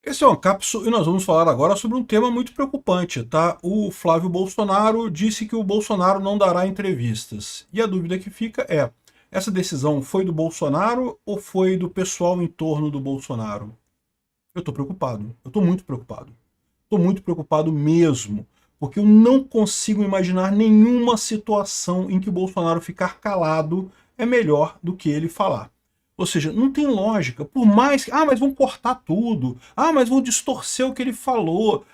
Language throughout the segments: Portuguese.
Esse é o Ancapso e nós vamos falar agora sobre um tema muito preocupante, tá? O Flávio Bolsonaro disse que o Bolsonaro não dará entrevistas. E a dúvida que fica é, essa decisão foi do Bolsonaro ou foi do pessoal em torno do Bolsonaro? Eu estou preocupado, eu estou muito preocupado. Estou muito preocupado mesmo, porque eu não consigo imaginar nenhuma situação em que o Bolsonaro ficar calado é melhor do que ele falar. Ou seja, não tem lógica. Por mais que... mas vão cortar tudo. Mas vão distorcer o que ele falou.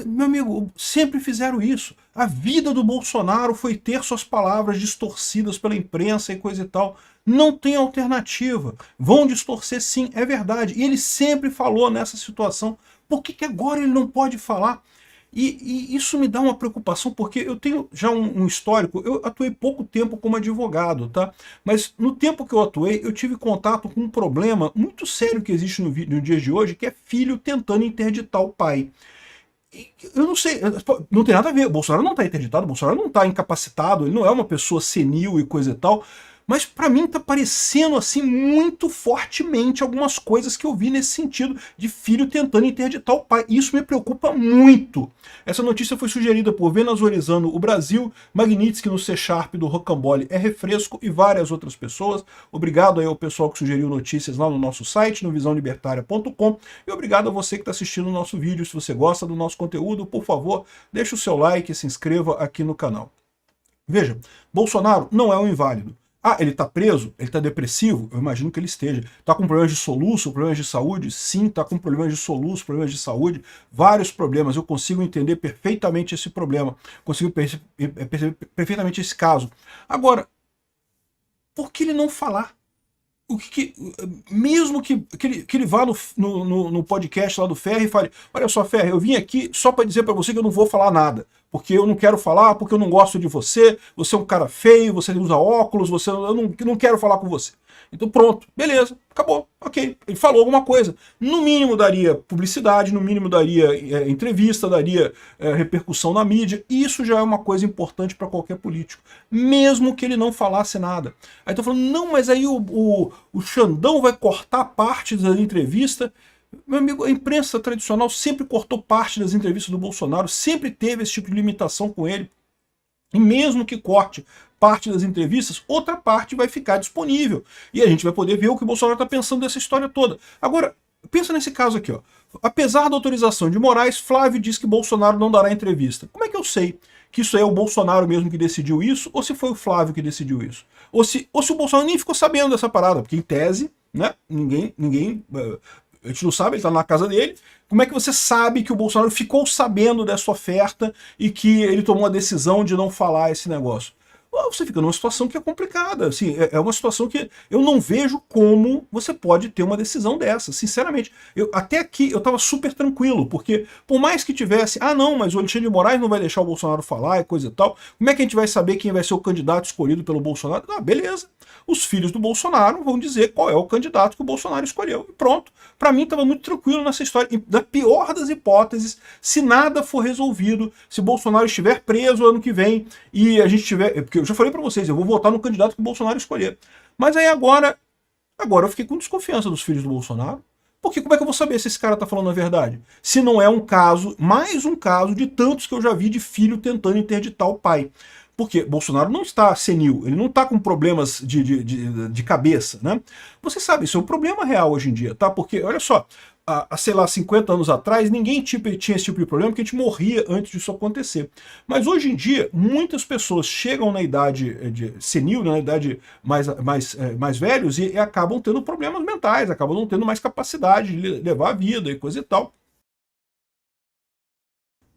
Meu amigo, sempre fizeram isso. A vida do Bolsonaro foi ter suas palavras distorcidas pela imprensa e coisa e tal. Não tem alternativa. Vão distorcer sim, é verdade. E ele sempre falou nessa situação. Por que agora ele não pode falar? E isso me dá uma preocupação, porque eu tenho já um histórico, eu atuei pouco tempo como advogado, tá? Mas no tempo que eu atuei, eu tive contato com um problema muito sério que existe no dia de hoje, que é filho tentando interditar o pai. Eu não sei, não tem nada a ver, o Bolsonaro não está interditado, o Bolsonaro não está incapacitado, ele não é uma pessoa senil e coisa e tal, mas para mim tá parecendo assim muito fortemente algumas coisas que eu vi nesse sentido de filho tentando interditar o pai. Isso me preocupa muito. Essa notícia foi sugerida por Venazorizando o Brasil, Magnitsky no C Sharp do Rocambole é refresco e várias outras pessoas. Obrigado aí ao pessoal que sugeriu notícias lá no nosso site, no visãolibertaria.com, e obrigado a você que está assistindo o nosso vídeo. Se você gosta do nosso conteúdo, por favor, deixe o seu like e se inscreva aqui no canal. Veja, Bolsonaro não é um inválido. Ele está preso? Ele está depressivo? Eu imagino que ele esteja. Está com problemas de soluço, problemas de saúde? Sim, está com problemas de soluço, problemas de saúde, vários problemas. Eu consigo entender perfeitamente esse problema, consigo perceber perfeitamente esse caso. Agora, por que ele não falar? Mesmo que ele vá no podcast lá do Ferri e fale, olha só, Ferri, eu vim aqui só para dizer para você que eu não vou falar nada, porque eu não quero falar, porque eu não gosto de você, você é um cara feio, você usa óculos, eu não quero falar com você. Então pronto, beleza, acabou, ok. Ele falou alguma coisa. No mínimo daria publicidade, no mínimo daria entrevista, daria repercussão na mídia, e isso já é uma coisa importante para qualquer político, mesmo que ele não falasse nada. Aí estão falando, não, mas aí o Xandão vai cortar parte da entrevista. Meu amigo, a imprensa tradicional sempre cortou parte das entrevistas do Bolsonaro, sempre teve esse tipo de limitação com ele. E mesmo que corte parte das entrevistas, outra parte vai ficar disponível. E a gente vai poder ver o que o Bolsonaro está pensando dessa história toda. Agora, pensa nesse caso aqui, ó. Apesar da autorização de Moraes, Flávio diz que Bolsonaro não dará entrevista. Como é que eu sei que isso é o Bolsonaro mesmo que decidiu isso, ou se foi o Flávio que decidiu isso? Ou se o Bolsonaro nem ficou sabendo dessa parada, porque em tese, né, a gente não sabe, ele está na casa dele. Como é que você sabe que o Bolsonaro ficou sabendo dessa oferta e que ele tomou a decisão de não falar esse negócio? Você fica numa situação que é complicada, assim, é uma situação que eu não vejo como você pode ter uma decisão dessa, sinceramente. Até aqui eu estava super tranquilo, porque por mais que tivesse, não, mas o Alexandre de Moraes não vai deixar o Bolsonaro falar e coisa e tal, como é que a gente vai saber quem vai ser o candidato escolhido pelo Bolsonaro? Beleza, os filhos do Bolsonaro vão dizer qual é o candidato que o Bolsonaro escolheu, e pronto. Para mim estava muito tranquilo nessa história, e da pior das hipóteses, se nada for resolvido, se Bolsonaro estiver preso ano que vem, e a gente tiver, porque eu já falei para vocês, eu vou votar no candidato que o Bolsonaro escolher. Mas aí agora eu fiquei com desconfiança dos filhos do Bolsonaro. Porque como é que eu vou saber se esse cara tá falando a verdade? Se não é um caso, mais um caso de tantos que eu já vi de filho tentando interditar o pai. Porque Bolsonaro não está senil, ele não está com problemas de cabeça, né? Você sabe, isso é um problema real hoje em dia, tá? Porque, olha só, sei lá, 50 anos atrás, ninguém tinha esse tipo de problema, porque a gente morria antes disso acontecer. Mas hoje em dia, muitas pessoas chegam na idade senil, na idade mais velhos, e acabam tendo problemas mentais, acabam não tendo mais capacidade de levar a vida e coisa e tal.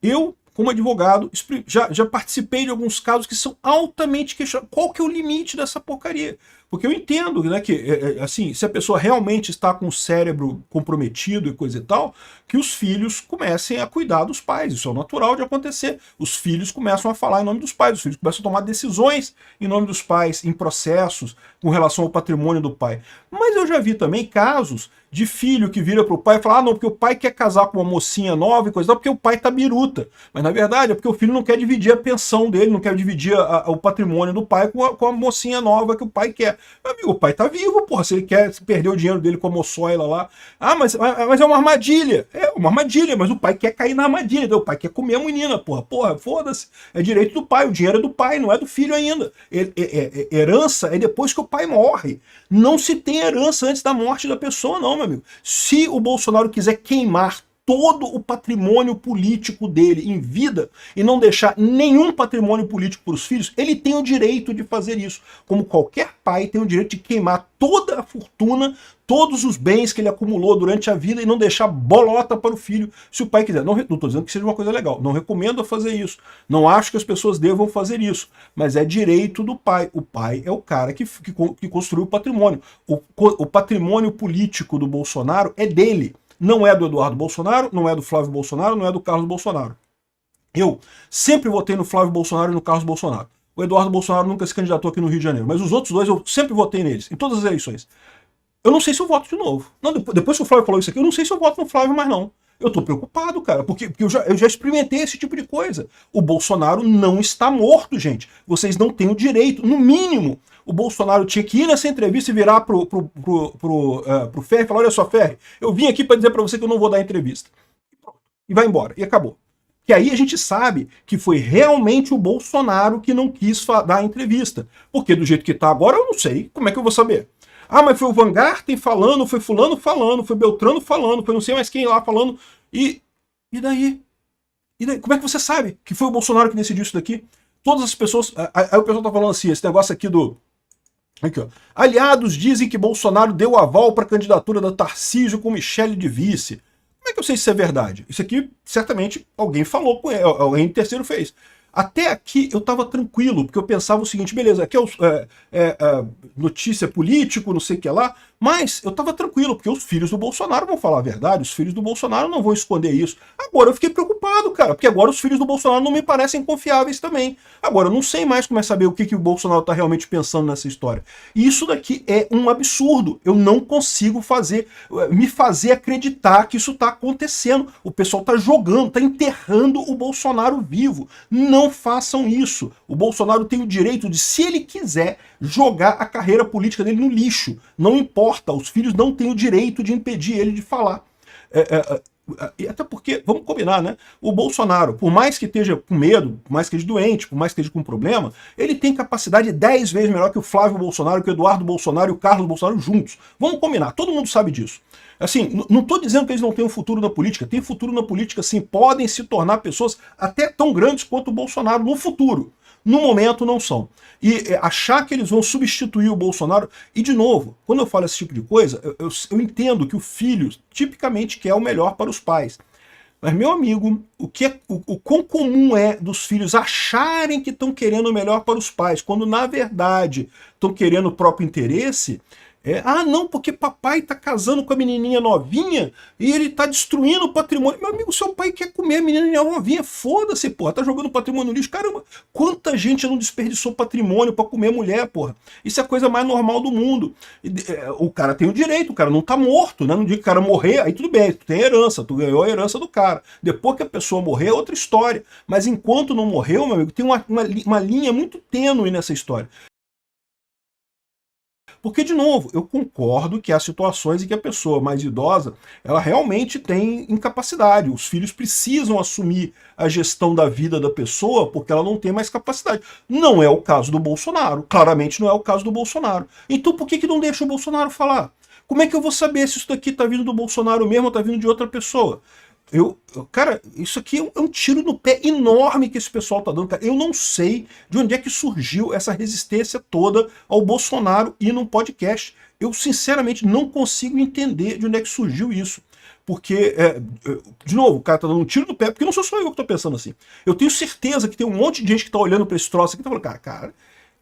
Eu, como advogado, já participei de alguns casos que são altamente questionados. Qual que é o limite dessa porcaria? Porque eu entendo, né, que assim, se a pessoa realmente está com o cérebro comprometido e coisa e tal, que os filhos comecem a cuidar dos pais. Isso é natural de acontecer. Os filhos começam a falar em nome dos pais, os filhos começam a tomar decisões em nome dos pais, em processos com relação ao patrimônio do pai. Mas eu já vi também casos de filho que vira pro pai e fala, não, porque o pai quer casar com uma mocinha nova e coisa e tal, porque o pai tá biruta. Mas na verdade é porque o filho não quer dividir a pensão dele, não quer dividir o patrimônio do pai com a mocinha nova que o pai quer. Meu amigo, o pai tá vivo, porra, se ele quer perder o dinheiro dele com a moçoila lá. Ah, mas é uma armadilha. É uma armadilha, mas o pai quer cair na armadilha, então o pai quer comer a menina, porra. Porra, foda-se. É direito do pai, o dinheiro é do pai, não é do filho ainda. Herança é depois que o pai morre. Não se tem herança antes da morte da pessoa, não, meu amigo. Se o Bolsonaro quiser queimar todo o patrimônio político dele em vida e não deixar nenhum patrimônio político para os filhos, ele tem o direito de fazer isso. Como qualquer pai tem o direito de queimar toda a fortuna, todos os bens que ele acumulou durante a vida e não deixar bolota para o filho, se o pai quiser. Não estou dizendo que seja uma coisa legal, não recomendo fazer isso. Não acho que as pessoas devam fazer isso, mas é direito do pai. O pai é o cara que construiu o patrimônio. O patrimônio político do Bolsonaro é dele. Não é do Eduardo Bolsonaro, não é do Flávio Bolsonaro, não é do Carlos Bolsonaro. Eu sempre votei no Flávio Bolsonaro e no Carlos Bolsonaro. O Eduardo Bolsonaro nunca se candidatou aqui no Rio de Janeiro, mas os outros dois eu sempre votei neles, em todas as eleições. Eu não sei se eu voto de novo. Não, depois que o Flávio falou isso aqui, eu não sei se eu voto no Flávio mais não. Eu tô preocupado, cara, porque eu já experimentei esse tipo de coisa. O Bolsonaro não está morto, gente. Vocês não têm o direito, no mínimo. O Bolsonaro tinha que ir nessa entrevista e virar pro Ferri e falar: olha só, Ferri, eu vim aqui para dizer para você que eu não vou dar entrevista. E vai embora, e acabou. Que aí a gente sabe que foi realmente o Bolsonaro que não quis dar a entrevista. Porque do jeito que tá agora, eu não sei. Como é que eu vou saber? Ah, mas foi o Van Garten falando, foi fulano falando, foi Beltrano falando, foi não sei mais quem lá falando. E daí? E daí? Como é que você sabe que foi o Bolsonaro que decidiu isso daqui? Todas as pessoas... Aí o pessoal tá falando assim, esse negócio aqui do... Aqui, ó. Aliados dizem que Bolsonaro deu aval para a candidatura da Tarcísio com Michele de vice. Como é que eu sei se isso é verdade? Isso aqui, certamente, alguém falou com ele, alguém terceiro fez. Até aqui eu estava tranquilo, porque eu pensava o seguinte, beleza, aqui é notícia político, não sei o que lá, mas eu estava tranquilo, porque os filhos do Bolsonaro vão falar a verdade, os filhos do Bolsonaro não vão esconder isso. Agora eu fiquei preocupado, cara, porque agora os filhos do Bolsonaro não me parecem confiáveis também. Agora eu não sei mais como é saber o que o Bolsonaro está realmente pensando nessa história. E isso daqui é um absurdo. Eu não consigo me fazer acreditar que isso está acontecendo. O pessoal está jogando, está enterrando o Bolsonaro vivo. Não façam isso. O Bolsonaro tem o direito de, se ele quiser, jogar a carreira política dele no lixo. Não importa, os filhos não têm o direito de impedir ele de falar. E até porque, vamos combinar, né? O Bolsonaro, por mais que esteja com medo, por mais que esteja doente, por mais que esteja com problema, ele tem capacidade 10 vezes melhor que o Flávio Bolsonaro, que o Eduardo Bolsonaro e o Carlos Bolsonaro juntos. Vamos combinar, todo mundo sabe disso. Assim, não estou dizendo que eles não têm um futuro na política, tem futuro na política sim, podem se tornar pessoas até tão grandes quanto o Bolsonaro no futuro. No momento não são. E achar que eles vão substituir o Bolsonaro... E de novo, quando eu falo esse tipo de coisa, eu entendo que o filho tipicamente quer o melhor para os pais. Mas, meu amigo, o quão comum é dos filhos acharem que estão querendo o melhor para os pais, quando na verdade estão querendo o próprio interesse... não, porque papai tá casando com a menininha novinha e ele tá destruindo o patrimônio. Meu amigo, seu pai quer comer a menininha novinha, foda-se, porra, tá jogando patrimônio no lixo. Caramba, quanta gente não desperdiçou patrimônio pra comer mulher, porra. Isso é a coisa mais normal do mundo. O cara tem o direito, o cara não tá morto, né? No dia que o cara morrer, aí tudo bem, tu tem herança, tu ganhou a herança do cara. Depois que a pessoa morrer, é outra história. Mas enquanto não morreu, meu amigo, tem uma linha muito tênue nessa história. Porque, de novo, eu concordo que há situações em que a pessoa mais idosa, ela realmente tem incapacidade. Os filhos precisam assumir a gestão da vida da pessoa porque ela não tem mais capacidade. Não é o caso do Bolsonaro. Claramente não é o caso do Bolsonaro. Então por que não deixa o Bolsonaro falar? Como é que eu vou saber se isso daqui está vindo do Bolsonaro mesmo ou está vindo de outra pessoa? Cara, isso aqui é um tiro no pé enorme que esse pessoal tá dando. Cara, eu não sei de onde é que surgiu essa resistência toda ao Bolsonaro ir num podcast. Eu, sinceramente, não consigo entender de onde é que surgiu isso. Porque, de novo, o cara tá dando um tiro no pé, porque não sou só eu que tô pensando assim. Eu tenho certeza que tem um monte de gente que tá olhando pra esse troço aqui e tá falando, cara,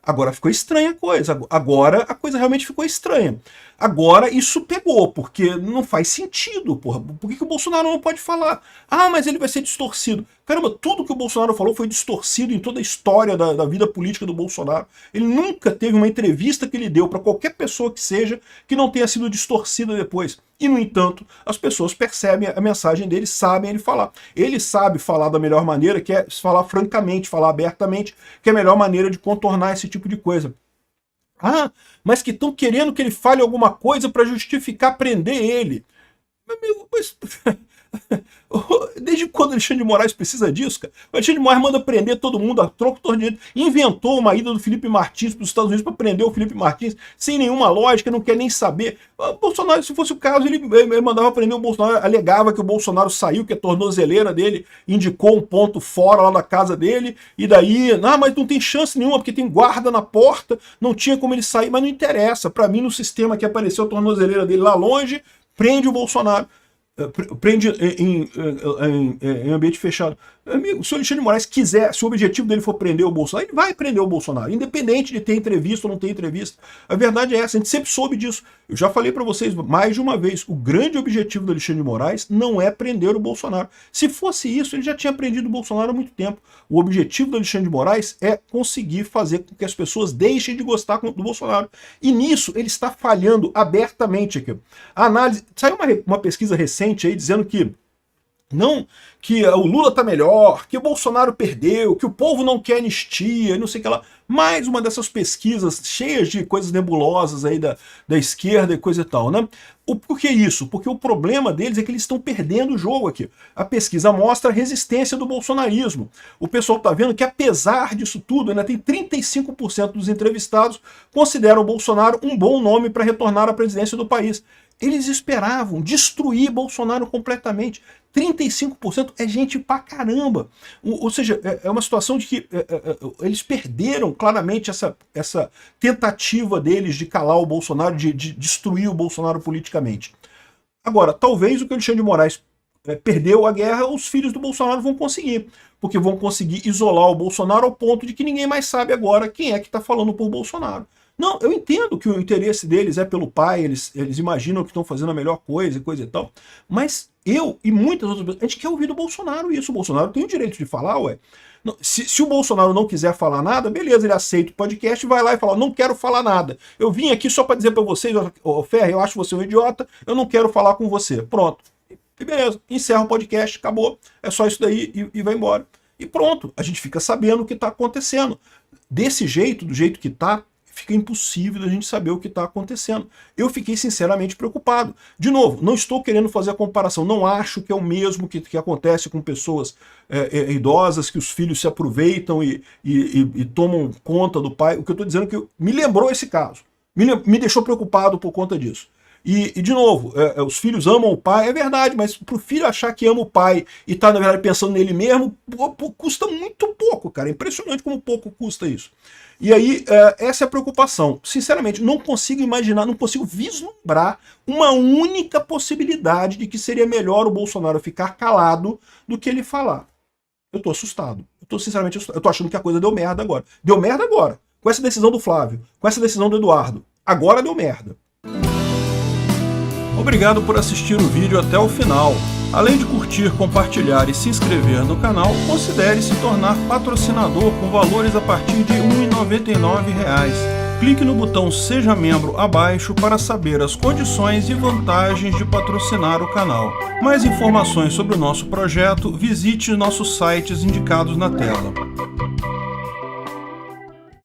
agora ficou estranha a coisa. Agora a coisa realmente ficou estranha. Agora isso pegou, porque não faz sentido, porra. Por que o Bolsonaro não pode falar? Ah, mas ele vai ser distorcido. Caramba, tudo que o Bolsonaro falou foi distorcido em toda a história da vida política do Bolsonaro. Ele nunca teve uma entrevista que ele deu para qualquer pessoa que seja que não tenha sido distorcida depois. E, no entanto, as pessoas percebem a mensagem dele, sabem ele falar. Ele sabe falar da melhor maneira, que é falar francamente, falar abertamente, que é a melhor maneira de contornar esse tipo de coisa. Ah, mas que estão querendo que ele fale alguma coisa para justificar prender ele. Meu amigo, mas... Desde quando o Alexandre de Moraes precisa disso, cara? O Alexandre de Moraes manda prender todo mundo a troco todo dia. Inventou uma ida do Felipe Martins para os Estados Unidos para prender o Felipe Martins sem nenhuma lógica, não quer nem saber. O Bolsonaro, se fosse o caso, ele mandava prender o Bolsonaro, alegava que o Bolsonaro saiu, que a tornozeleira dele indicou um ponto fora lá da casa dele, e daí, mas não tem chance nenhuma, porque tem guarda na porta, não tinha como ele sair, mas não interessa. Para mim, no sistema que apareceu a tornozeleira dele lá longe, prende o Bolsonaro. Prende em ambiente fechado. Amigo, se o Alexandre de Moraes quiser, se o objetivo dele for prender o Bolsonaro, ele vai prender o Bolsonaro, independente de ter entrevista ou não ter entrevista. A verdade é essa, a gente sempre soube disso. Eu já falei para vocês mais de uma vez, o grande objetivo do Alexandre de Moraes não é prender o Bolsonaro. Se fosse isso, ele já tinha prendido o Bolsonaro há muito tempo. O objetivo do Alexandre de Moraes é conseguir fazer com que as pessoas deixem de gostar do Bolsonaro. E nisso ele está falhando abertamente aqui. A análise... Saiu uma pesquisa recente aí dizendo que o Lula tá melhor, que o Bolsonaro perdeu, que o povo não quer anistia, não sei o que lá. Mais uma dessas pesquisas cheias de coisas nebulosas aí da esquerda e coisa e tal, né? Por que isso? Porque o problema deles é que eles estão perdendo o jogo aqui. A pesquisa mostra a resistência do bolsonarismo. O pessoal está vendo que, apesar disso tudo, ainda tem 35% dos entrevistados consideram o Bolsonaro um bom nome para retornar à presidência do país. Eles esperavam destruir Bolsonaro completamente. 35% é gente pra caramba. Ou seja, é uma situação de que eles perderam claramente essa tentativa deles de calar o Bolsonaro, de destruir o Bolsonaro politicamente. Agora, talvez o que o Alexandre de Moraes perdeu a guerra, os filhos do Bolsonaro vão conseguir. Porque vão conseguir isolar o Bolsonaro ao ponto de que ninguém mais sabe agora quem é que está falando por Bolsonaro. Não, eu entendo que o interesse deles é pelo pai, eles imaginam que estão fazendo a melhor coisa e tal, mas eu e muitas outras pessoas, a gente quer ouvir do Bolsonaro isso. O Bolsonaro tem o direito de falar, ué. Se o Bolsonaro não quiser falar nada, beleza, ele aceita o podcast, vai lá e fala, não quero falar nada. Eu vim aqui só para dizer para vocês, Ferri, eu acho você um idiota, eu não quero falar com você. Pronto. E beleza, encerra o podcast, acabou, é só isso daí e vai embora. E pronto, a gente fica sabendo o que está acontecendo. Desse jeito, do jeito que está, fica impossível a gente saber o que está acontecendo. Eu fiquei sinceramente preocupado. De novo, não estou querendo fazer a comparação, não acho que é o mesmo que acontece com pessoas idosas, que os filhos se aproveitam e tomam conta do pai. O que eu estou dizendo é que me lembrou esse caso, me deixou preocupado por conta disso. E de novo, os filhos amam o pai, é verdade, mas para o filho achar que ama o pai e tá, na verdade, pensando nele mesmo, custa muito pouco, cara. É impressionante como pouco custa isso. E aí, essa é a preocupação. Sinceramente, não consigo imaginar, não consigo vislumbrar uma única possibilidade de que seria melhor o Bolsonaro ficar calado do que ele falar. Eu tô assustado. Eu tô sinceramente assustado. Eu tô achando que a coisa deu merda agora. Deu merda agora. Com essa decisão do Flávio, com essa decisão do Eduardo. Agora deu merda. Obrigado por assistir o vídeo até o final. Além de curtir, compartilhar e se inscrever no canal, considere se tornar patrocinador com valores a partir de R$ 1,99. Clique no botão Seja Membro abaixo para saber as condições e vantagens de patrocinar o canal. Mais informações sobre o nosso projeto, visite nossos sites indicados na tela.